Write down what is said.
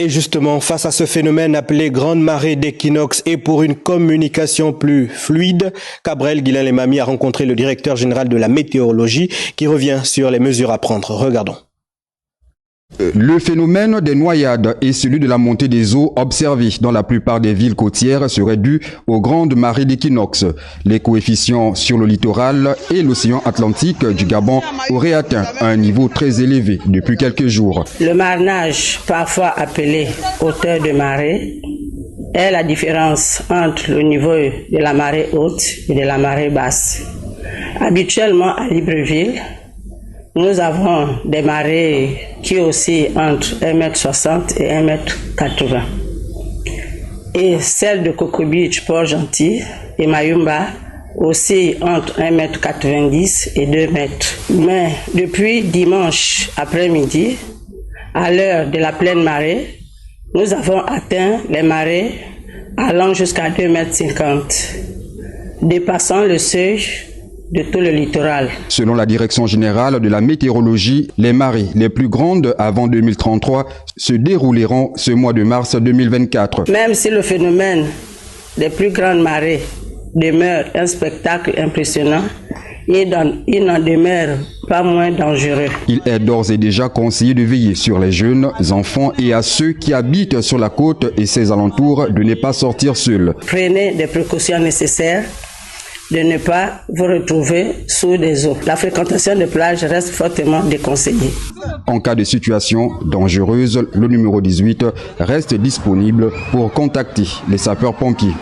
Et justement, face à ce phénomène appelé grande marée d'équinoxe et pour une communication plus fluide, Cabrel Guilain-Lemami a rencontré le directeur général de la météorologie qui revient sur les mesures à prendre. Regardons. Le phénomène des noyades et celui de la montée des eaux observés dans la plupart des villes côtières serait dû aux grandes marées d'équinoxe. Les coefficients sur le littoral et l'océan Atlantique du Gabon auraient atteint un niveau très élevé depuis quelques jours. Le marnage, parfois appelé hauteur de marée, est la différence entre le niveau de la marée haute et de la marée basse. Habituellement à Libreville, nous avons des marées qui oscillent entre 1,60 m et 1,80 m. Et celles de Coco Beach, Port-Gentil et Mayumba oscillent entre 1,90 m et 2 m. Mais depuis dimanche après-midi, à l'heure de la pleine marée, nous avons atteint les marées allant jusqu'à 2,50 m, dépassant le seuil de tout le littoral. Selon la Direction générale de la météorologie, les marées les plus grandes avant 2033 se dérouleront ce mois de mars 2024. Même si le phénomène des plus grandes marées demeure un spectacle impressionnant, il n'en demeure pas moins dangereux. Il est d'ores et déjà conseillé de veiller sur les jeunes, enfants et à ceux qui habitent sur la côte et ses alentours de ne pas sortir seuls. Prenez des précautions nécessaires de ne pas vous retrouver sous des eaux. La fréquentation de plage reste fortement déconseillée. En cas de situation dangereuse, le numéro 18 reste disponible pour contacter les sapeurs-pompiers.